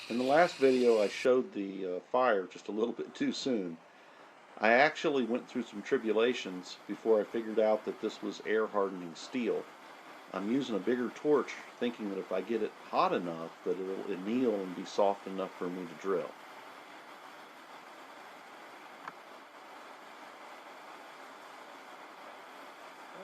In the last video I showed the fire just a little bit too soon. I actually went through some tribulations before I figured out that this was air hardening steel. I'm using a bigger torch thinking that if I get it hot enough that it'll anneal and be soft enough for me to drill.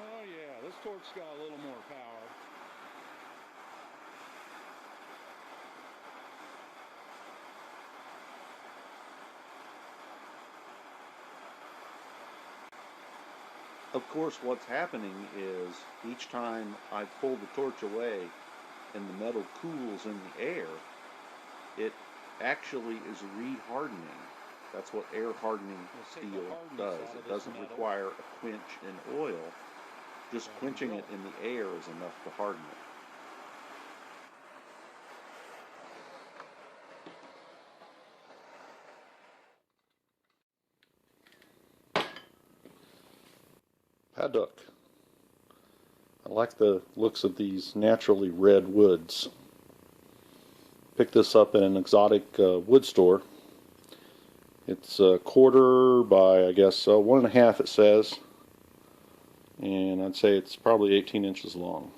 Oh yeah, this torch's got a little more power. Of course, what's happening is each time I pull the torch away and the metal cools in the air, it actually is re-hardening. That's what air hardening steel does. It doesn't require a quench in oil. Just quenching it in the air is enough to harden it. Paddock. I like the looks of these naturally red woods. Picked this up in an exotic wood store. It's a quarter by, I guess, 1.5 it says. And I'd say it's probably 18 inches long.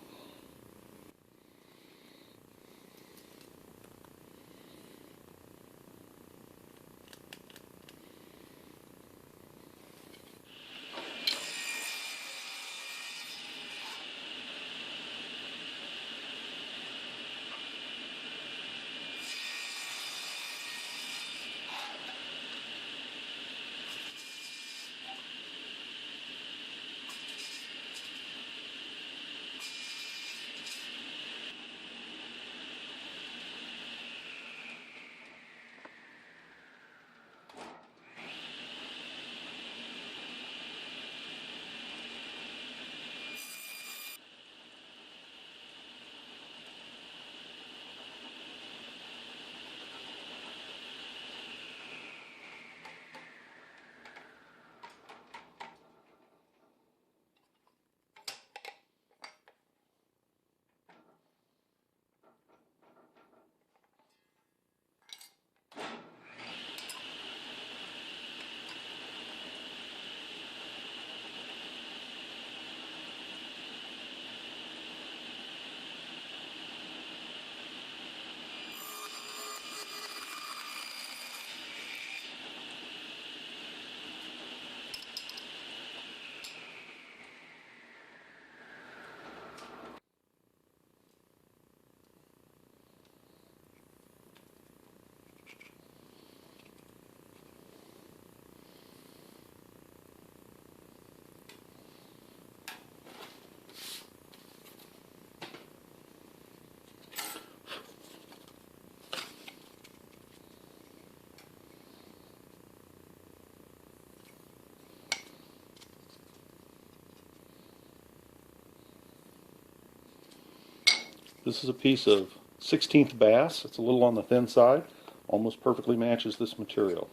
This is a piece of 16th bass. It's a little on the thin side. Almost perfectly matches this material.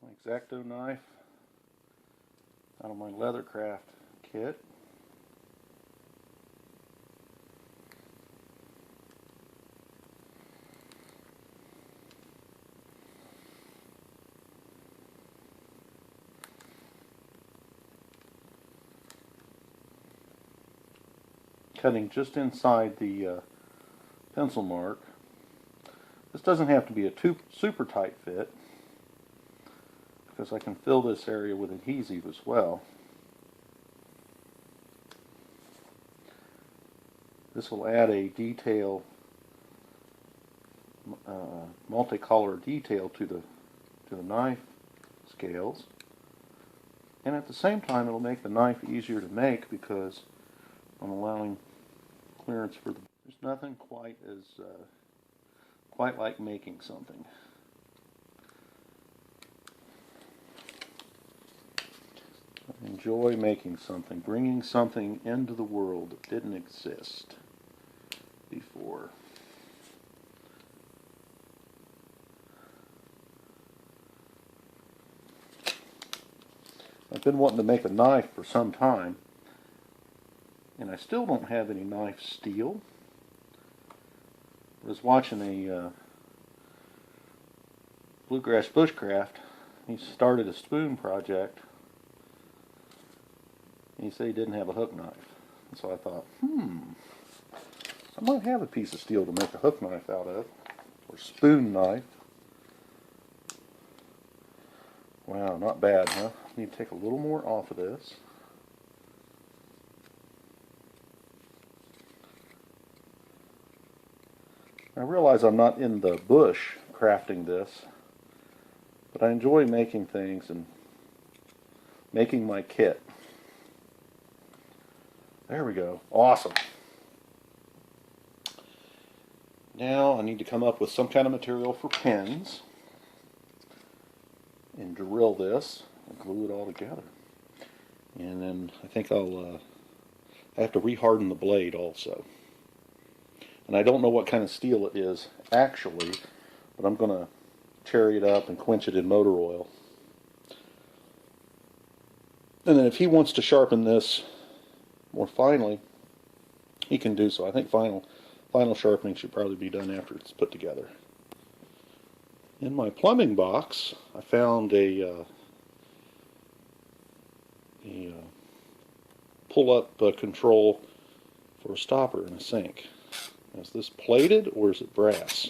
My X-Acto knife out of my Leathercraft kit. Cutting just inside the pencil mark. This doesn't have to be a super tight fit because I can fill this area with adhesive as well. This will add a detail, multicolor detail to the knife scales, and at the same time it'll make the knife easier to make because I'm allowing clearance for there's nothing quite like making something. I enjoy making something, bringing something into the world that didn't exist before. I've been wanting to make a knife for some time, and I still don't have any knife steel. I was watching a Bluegrass Bushcraft. He started a spoon project. And he said he didn't have a hook knife. And so I thought, I might have a piece of steel to make a hook knife out of, or spoon knife. Wow, not bad, huh? Need to take a little more off of this. I realize I'm not in the bush crafting this, but I enjoy making things and making my kit. There we go. Awesome. Now I need to come up with some kind of material for pins and drill this and glue it all together. And then I think I have to reharden the blade also. And I don't know what kind of steel it is actually, but I'm going to cherry it up and quench it in motor oil. And then if he wants to sharpen this more finely, he can do so. I think final sharpening should probably be done after it's put together. In my plumbing box, I found a pull-up control for a stopper in a sink. Is this plated or is it brass?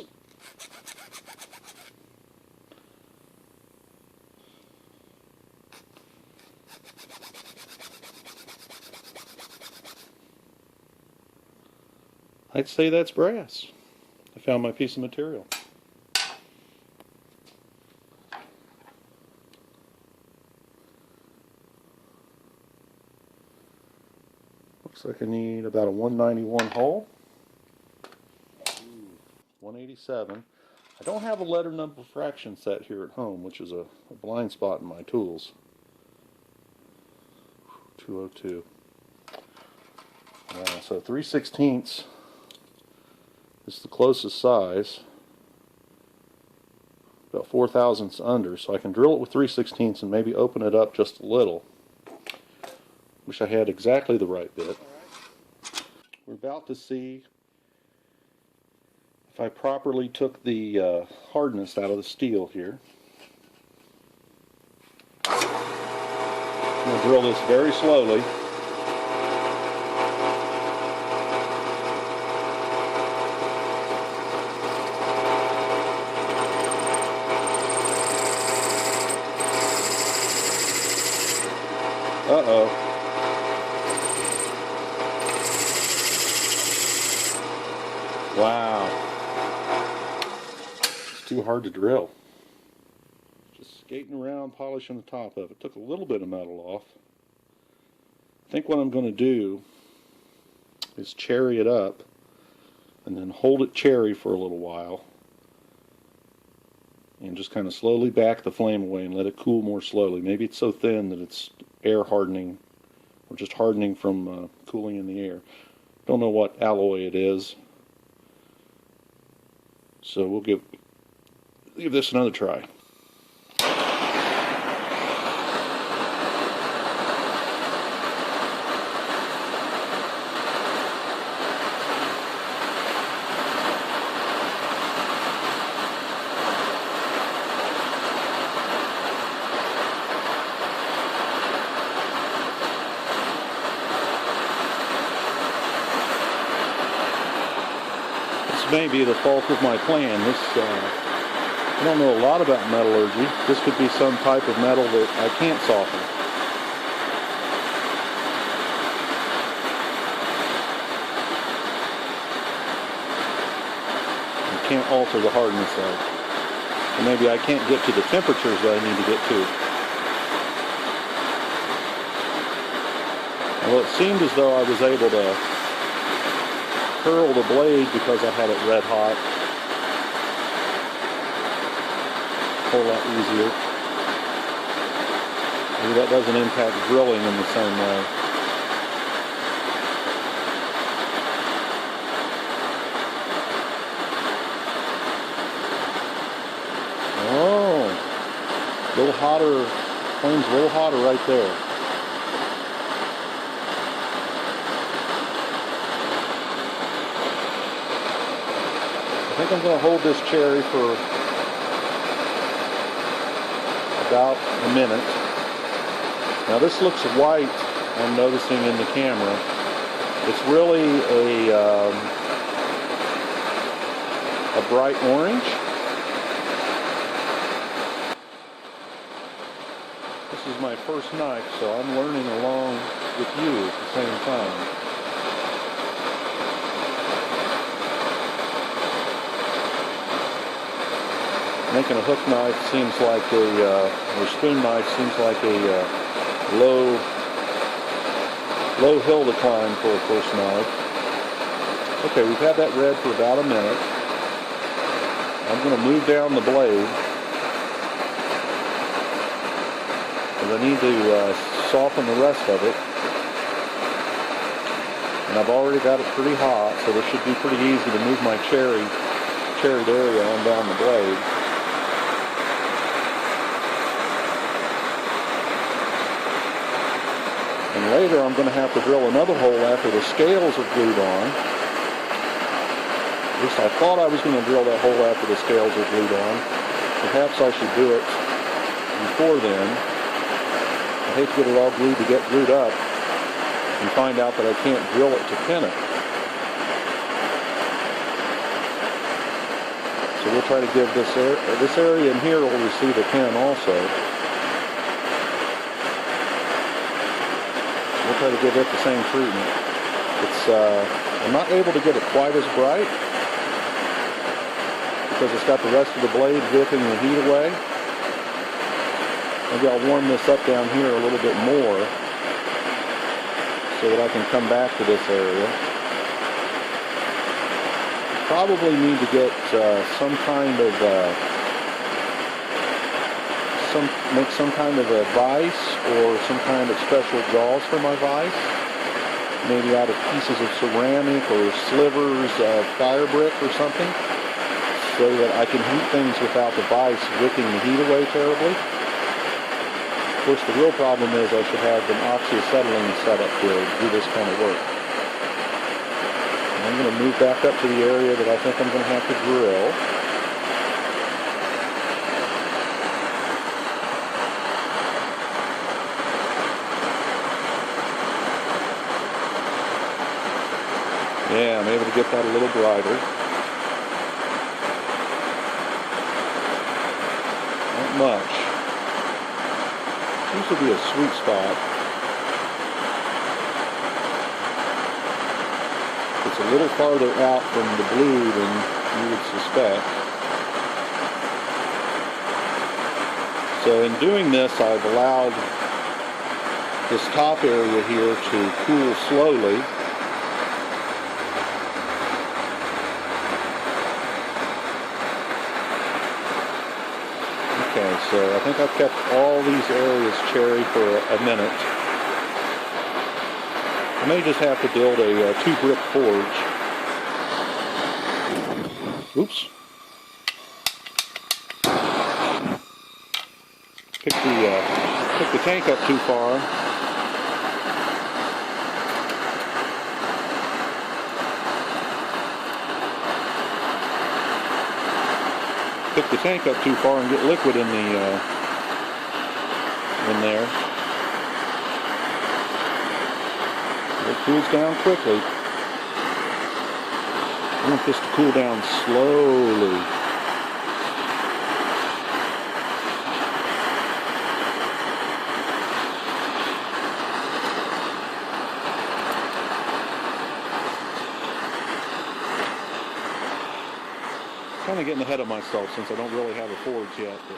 I'd say that's brass. I found my piece of material. Looks like I need about a 191 hole. 187. I don't have a letter number fraction set here at home, which is a blind spot in my tools. 202. So 3/16 is the closest size. About 4 thousandths under, so I can drill it with 3/16 and maybe open it up just a little. Wish I had exactly the right bit. We're about to see if I properly took the hardness out of the steel here. I'm going to drill this very slowly. Uh-oh. Wow. It's too hard to drill. Just skating around, polishing the top of it. Took a little bit of metal off. I think what I'm going to do is cherry it up and then hold it cherry for a little while and just kind of slowly back the flame away and let it cool more slowly. Maybe it's so thin that it's air hardening or just hardening from cooling in the air. Don't know what alloy it is, so we'll give this another try. May be the fault of my plan. I don't know a lot about metallurgy. This could be some type of metal that I can't soften. I can't alter the hardness of. And maybe I can't get to the temperatures that I need to get to. Well, it seemed as though I was able to curl the blade because I had it red hot. A whole lot easier. Maybe that doesn't impact drilling in the same way. Oh, a little hotter, flame's a little hotter right there. I think I'm going to hold this cherry for about a minute. Now this looks white, I'm noticing in the camera. It's really a bright orange. This is my first knife, so I'm learning along with you at the same time. Making a hook knife seems like or spoon knife seems like a low hill to climb for a first knife. Okay, we've had that red for about a minute. I'm going to move down the blade because I need to soften the rest of it. And I've already got it pretty hot, so this should be pretty easy to move my cherried area on down the blade. And later I'm going to have to drill another hole after the scales are glued on. At least I thought I was going to drill that hole after the scales are glued on. Perhaps I should do it before then. I hate to get it all glued up and find out that I can't drill it to pin it. So we'll try to give this area in here will receive a pin also. We'll try to give it the same treatment. I'm not able to get it quite as bright because it's got the rest of the blade whipping the heat away. Maybe I'll warm this up down here a little bit more so that I can come back to this area. Probably need to get make some kind of a vise or some kind of special jaws for my vise. Maybe out of pieces of ceramic or slivers of fire brick or something, so that I can heat things without the vise wicking the heat away terribly. Of course, the real problem is I should have an oxyacetylene set up to do this kind of work. And I'm going to move back up to the area that I think I'm going to have to drill. Yeah, I'm able to get that a little brighter. Not much. Seems to be a sweet spot. It's a little farther out from the blue than you would suspect. So in doing this, I've allowed this top area here to cool slowly. Okay, so I think I've kept all these areas cherry for a minute. I may just have to build a 2-brick forge. Oops. Picked the tank up too far. Pick the tank up too far and get liquid in there. It cools down quickly. I want this to cool down slowly. Kind of getting ahead of myself since I don't really have a forge yet. But